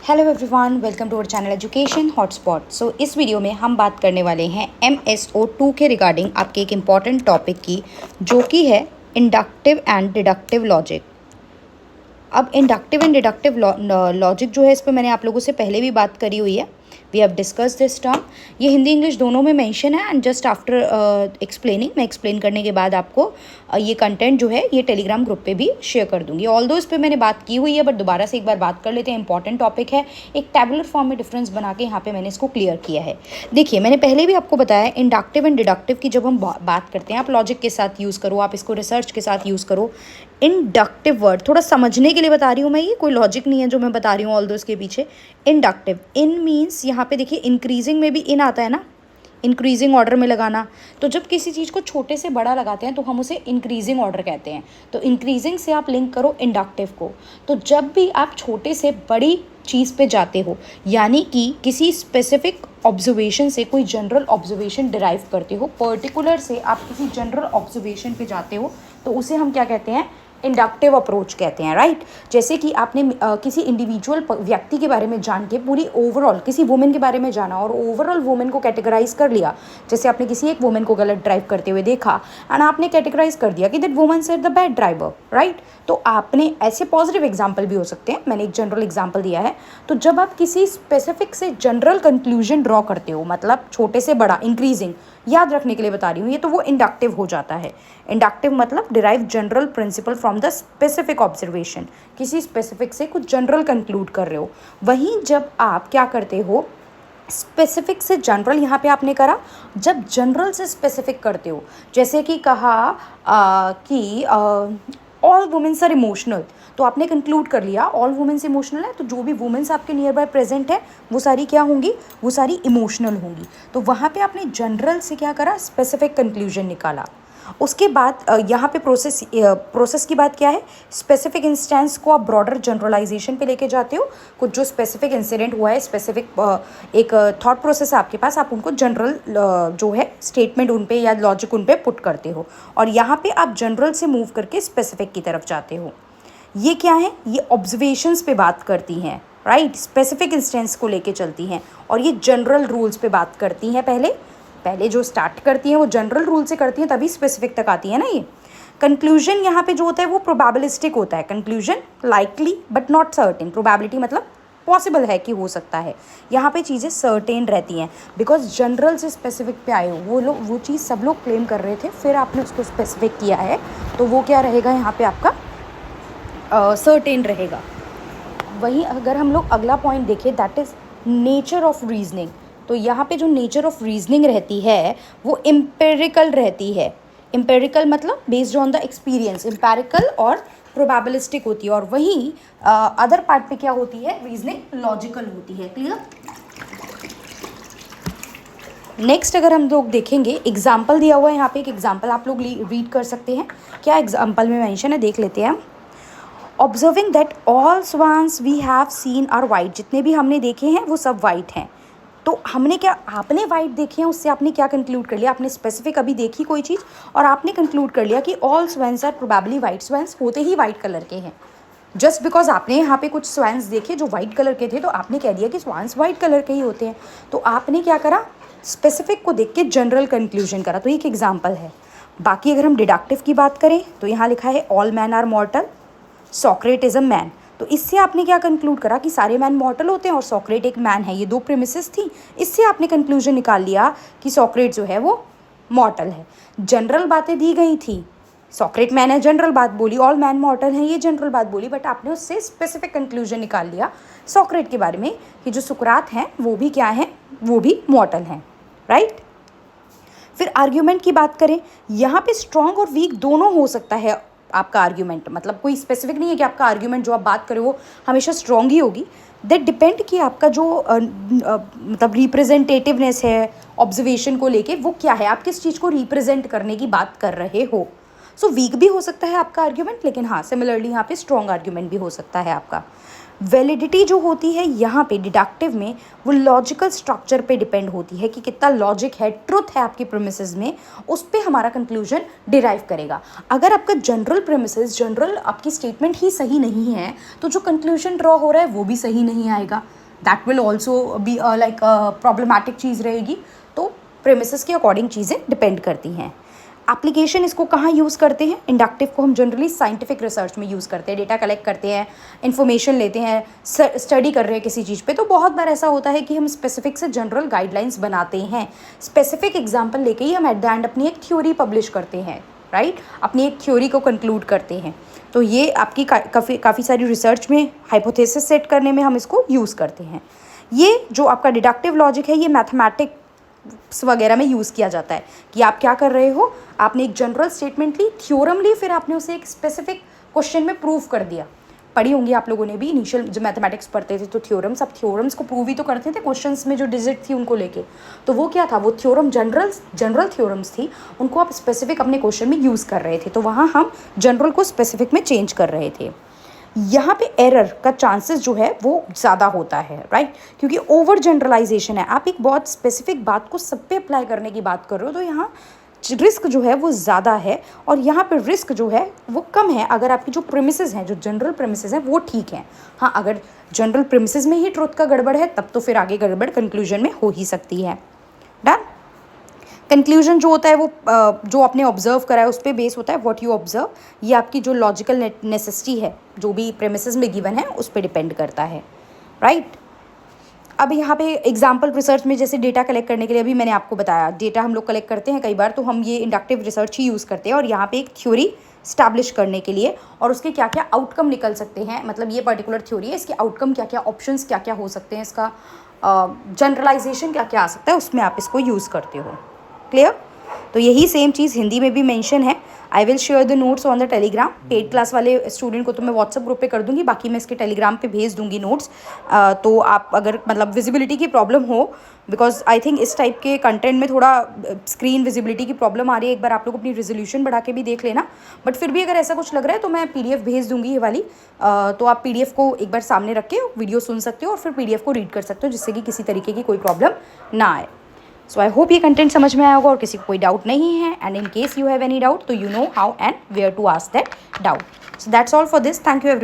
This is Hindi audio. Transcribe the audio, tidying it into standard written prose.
Hello everyone, welcome to our channel education hotspot. इस वीडियो में हम बात करने वाले हैं MSO2 के रिगार्डिंग आपके एक इम्पॉर्टेंट टॉपिक की, जो कि है इंडक्टिव एंड डिडक्टिव लॉजिक। अब इंडक्टिव एंड डिडक्टिव लॉजिक जो है, इस पर मैंने आप लोगों से पहले भी बात करी हुई है। We have discuss this term. ये हिंदी इंग्लिश दोनों में मेंशन है एंड जस्ट आफ्टर एक्सप्लेनिंग, मैं एक्सप्लेन करने के बाद आपको ये कंटेंट जो है ये टेलीग्राम ग्रुप पे भी शेयर कर दूंगी। ऑल्दो इस पे मैंने बात की हुई है, बट दोबारा से एक बार बात कर लेते हैं। इंपॉर्टेंट टॉपिक है, एक टैबुलर फॉर्म में डिफरेंस बना के यहाँ पे मैंने इसको क्लियर किया है। देखिए, मैंने पहले भी आपको बताया इंडक्टिव एंड डिडक्टिव की जब हम बात करते हैं, आप लॉजिक के साथ यूज़ करो, आप इसको रिसर्च के साथ यूज़ करो। इंडक्टिव वर्ड थोड़ा समझने के लिए बता रही हूँ मैं, ये कोई लॉजिक नहीं है जो मैं बता रही हूँ ऑल्दो इसके पीछे। इंडक्टिव, इन मीन्स यहाँ पे देखिए इंक्रीजिंग में भी इन आता है ना, इंक्रीजिंग ऑर्डर में लगाना। तो जब किसी चीज़ को छोटे से बड़ा लगाते हैं तो हम उसे इंक्रीजिंग ऑर्डर कहते हैं। तो इंक्रीजिंग से आप लिंक करो इंडक्टिव को। तो जब भी आप छोटे से बड़ी चीज़ पे जाते हो, यानी कि किसी स्पेसिफिक ऑब्जर्वेशन से कोई जनरल ऑब्जर्वेशन डिराइव करते हो, पर्टिकुलर से आप किसी जनरल ऑब्जर्वेशन पे जाते हो, तो उसे हम क्या कहते हैं? इंडक्टिव अप्रोच कहते हैं, राइट। जैसे कि आपने किसी इंडिविजुअल व्यक्ति के बारे में जान के पूरी ओवरऑल किसी वुमेन के बारे में जाना और ओवरऑल वुमेन को कैटेगराइज कर लिया। जैसे आपने किसी एक वुमेन को गलत ड्राइव करते हुए देखा एंड आपने कैटेगराइज कर दिया कि that woman is the bad driver, right. तो आपने ऐसे पॉजिटिव एग्जाम्पल भी हो सकते हैं, मैंने एक जनरल एग्जाम्पल दिया है। तो जब आप किसी स्पेसिफिक से जनरल कंक्लूजन ड्रॉ करते हो, मतलब छोटे से बड़ा, इंक्रीजिंग, याद रखने के लिए बता रही हूँ ये, तो वो इंडक्टिव हो जाता है। इंडक्टिव मतलब derive general principle from the specific observation, किसी स्पेसिफिक से कुछ जनरल कंक्लूड कर रहे हो। वहीं जब आप क्या करते हो, स्पेसिफिक से जनरल, यहाँ पे आपने करा, जब जनरल से स्पेसिफिक करते हो, जैसे कि कहा कि ऑल वुमेन्स आर इमोशनल, तो आपने कंक्लूड कर लिया ऑल वुमेन्स इमोशनल है, तो जो भी वुमेन्स आपके नियर बाय प्रेजेंट है वो सारी क्या होंगी? वो सारी इमोशनल होंगी। तो वहाँ पे आपने जनरल से क्या करा? स्पेसिफिक कंक्लूजन निकाला। उसके बाद यहाँ पे प्रोसेस की बात क्या है? स्पेसिफिक इंस्टेंस को आप ब्रॉडर जनरलाइजेशन पे लेके जाते हो। कुछ जो स्पेसिफिक इंसिडेंट हुआ है, स्पेसिफिक एक थॉट प्रोसेस है आपके पास, आप उनको जनरल जो है स्टेटमेंट उन पे या लॉजिक उन पे पुट करते हो, और यहाँ पे आप जनरल से मूव करके स्पेसिफिक की तरफ जाते हो। ये क्या है? ये ऑब्जर्वेशंस पे बात करती हैं, राइट। स्पेसिफिक इंस्टेंस को लेके चलती हैं, और ये जनरल रूल्स पे बात करती हैं। पहले जो स्टार्ट करती हैं वो जनरल रूल से करती हैं, तभी स्पेसिफिक तक आती है ना। ये कंक्लूजन यहाँ पे जो होता है वो प्रोबेबिलिस्टिक होता है। Conclusion likely but not certain. Probability मतलब पॉसिबल है कि हो सकता है। यहाँ पे चीज़ें सर्टेन रहती हैं, बिकॉज जनरल से स्पेसिफिक पे आए हो। वो चीज़ सब लोग क्लेम कर रहे थे, फिर आपने उसको स्पेसिफिक किया है, तो वो क्या रहेगा यहाँ पे आपका? सर्टेन रहेगा। वहीं अगर हम लोग अगला पॉइंट देखें, that is nature of reasoning. तो यहाँ पे जो नेचर ऑफ रीजनिंग रहती है वो एम्पेरिकल रहती है। एम्पेरिकल मतलब based on the experience, empirical और प्रोबेबिलिस्टिक होती है। और वहीं अदर पार्ट पे क्या होती है? रीजनिंग लॉजिकल होती है। क्लियर? नेक्स्ट अगर हम लोग देखेंगे, एग्जाम्पल दिया हुआ है यहाँ पे, एक एग्जाम्पल आप लोग रीड कर सकते हैं। क्या एग्जाम्पल में मेंशन है, देख लेते हैं हम। Observing that all swans we have seen are white, जितने भी हमने देखे हैं वो सब वाइट हैं। तो हमने क्या, आपने वाइट देखे हैं, उससे आपने क्या कंक्लूड कर लिया? आपने स्पेसिफिक अभी देखी कोई चीज़ और आपने कंक्लूड कर लिया कि all swans are probably white. Swans होते ही वाइट कलर के हैं। जस्ट बिकॉज आपने यहाँ पे कुछ स्वैंस देखे जो वाइट कलर के थे, तो आपने कह दिया कि स्वैंस वाइट कलर के ही होते हैं। तो आपने क्या करा? स्पेसिफिक को देख के जनरल कंक्लूजन करा। तो एक एग्जाम्पल है। बाकी अगर हम डिडक्टिव की बात करें तो यहाँ लिखा है all man are mortal, Socrates is a man. तो इससे आपने क्या कंक्लूड करा? कि सारे मैन मॉर्टल होते हैं और सॉक्रेट एक मैन है। ये दो प्रीमिसेस थी, इससे आपने कंक्लूजन निकाल लिया कि सॉक्रेट जो है वो मॉर्टल है। जनरल बातें दी गई थी, सॉक्रेट मैन है, जनरल बात बोली, ऑल मैन मॉर्टल है, ये जनरल बात बोली, बट आपने उससे स्पेसिफिक कंक्लूजन निकाल लिया सॉक्रेट के बारे में कि जो सुकरात हैं वो भी क्या हैं? वो भी मॉर्टल हैं, राइट। फिर आर्ग्यूमेंट की बात करें, यहाँ पे स्ट्रॉन्ग और वीक दोनों हो सकता है आपका आर्ग्यूमेंट। मतलब कोई स्पेसिफिक नहीं है कि आपका आर्ग्यूमेंट जो आप बात करें वो हमेशा स्ट्रॉन्ग ही होगी। दैट डिपेंड कि आपका जो मतलब रिप्रेजेंटेटिवनेस है ऑब्जर्वेशन को लेके, वो क्या है, आप किस चीज़ को रिप्रेजेंट करने की बात कर रहे हो। सो वीक भी हो सकता है आपका आर्ग्यूमेंट, लेकिन हाँ सिमिलरली यहाँ पे स्ट्रॉन्ग आर्ग्यूमेंट भी हो सकता है आपका। वैलिडिटी जो होती है यहाँ पे डिडक्टिव में, वो लॉजिकल स्ट्रक्चर पे डिपेंड होती है कि कितना लॉजिक है, ट्रुथ है आपकी प्रेमिसेस में, उस पे हमारा कंक्लूजन डिराइव करेगा। अगर आपका जनरल प्रेमिसेस, जनरल आपकी स्टेटमेंट ही सही नहीं है, तो जो कंक्लूजन ड्रॉ हो रहा है वो भी सही नहीं आएगा। That will also be like problematic चीज़ रहेगी। तो प्रेमिसेस के अकॉर्डिंग चीज़ें डिपेंड करती हैं। एप्लीकेशन इसको कहाँ यूज़ करते हैं? इंडक्टिव को हम जनरली साइंटिफिक रिसर्च में यूज़ करते हैं, डेटा कलेक्ट करते हैं, इन्फॉर्मेशन लेते हैं, स्टडी कर रहे हैं किसी चीज़ पे। तो बहुत बार ऐसा होता है कि हम स्पेसिफिक से जनरल गाइडलाइंस बनाते हैं, स्पेसिफिक एग्जाम्पल लेके ही हम एट द एंड अपनी एक थ्योरी पब्लिश करते हैं, राइट, अपनी एक थ्योरी को कंक्लूड करते हैं। तो ये आपकी काफ़ी सारी रिसर्च में हाइपोथेसिस सेट करने में हम इसको यूज़ करते हैं। ये जो आपका डिडक्टिव लॉजिक है, ये मैथमेटिक्स वगैरह में यूज़ किया जाता है कि आप क्या कर रहे हो, आपने एक जनरल स्टेटमेंट ली, थ्योरम ली, फिर आपने उसे एक स्पेसिफिक क्वेश्चन में प्रूव कर दिया। पढ़ी होंगी आप लोगों ने भी, इनिशियल जब मैथमेटिक्स पढ़ते थे तो थ्योरम्स, आप थ्योरम्स को प्रूव ही तो करते थे क्वेश्चंस में जो डिजिट थी उनको लेके। तो वो क्या था, वो थ्योरम जनरल थ्योरम्स थी, उनको आप स्पेसिफिक अपने क्वेश्चन में यूज़ कर रहे थे। तो वहाँ हम जनरल को स्पेसिफिक में चेंज कर रहे थे। यहाँ पे एरर का चांसेस जो है वो ज़्यादा होता है, राइट, क्योंकि ओवर जनरलाइजेशन है। आप एक बहुत स्पेसिफिक बात को सब पे अप्लाई करने की बात कर रहे हो, तो यहाँ रिस्क जो है वो ज़्यादा है, और यहाँ पे रिस्क जो है वो कम है अगर आपकी जो प्रेमिसेस हैं, जो जनरल प्रेमिसेस हैं, वो ठीक हैं। हाँ, अगर जनरल प्रेमिसेस में ही ट्रुथ का गड़बड़ है, तब तो फिर आगे गड़बड़ कंक्लूजन में हो ही सकती है। डन। कंक्लूजन जो होता है वो जो आपने ऑब्जर्व करा है उस पर बेस होता है, व्हाट यू ऑब्जर्व। ये आपकी जो लॉजिकल नेसेसिटी है, जो भी प्रेमिसेस में गिवन है, उस पर डिपेंड करता है, राइट। अब यहाँ पे एग्जाम्पल रिसर्च में जैसे डेटा कलेक्ट करने के लिए अभी मैंने आपको बताया, डेटा हम लोग कलेक्ट करते हैं कई बार, तो हम ये इंडक्टिव रिसर्च ही यूज़ करते हैं, और यहाँ पे एक थ्योरी स्टैब्लिश करने के लिए, और उसके क्या क्या आउटकम निकल सकते हैं, मतलब ये पर्टिकुलर थ्योरी है, इसके आउटकम क्या क्या, ऑप्शंस क्या क्या हो सकते हैं, इसका जनरलाइजेशन क्या क्या आ सकता है, उसमें आप इसको यूज़ करते हो। क्लियर? तो यही सेम चीज़ हिंदी में भी मेंशन है। I will share the notes on the Telegram. Paid class वाले स्टूडेंट को तो मैं व्हाट्सअप ग्रुप पे कर दूंगी, बाकी मैं इसके टेलीग्राम पे भेज दूंगी नोट्स। तो आप अगर मतलब विजिबिलिटी की प्रॉब्लम हो, बिकॉज आई थिंक इस टाइप के कंटेंट में थोड़ा स्क्रीन विजिबिलिटी की प्रॉब्लम आ रही है, एक बार आप लोग अपनी रेजोल्यूशन बढ़ा के भी देख लेना। बट फिर भी अगर ऐसा कुछ लग रहा है तो मैं PDF भेज दूंगी ये वाली, तो आप PDF को एक बार सामने रख के वीडियो सुन सकते हो और फिर PDF को रीड कर सकते हो, जिससे कि किसी तरीके की कोई प्रॉब्लम ना आए। सो आई होप ये कंटेंट समझ में आया होगा और किसी को कोई डाउट नहीं है, and in case you have any doubt तो you know how and where to ask that doubt. So that's all for this. Thank you everyone.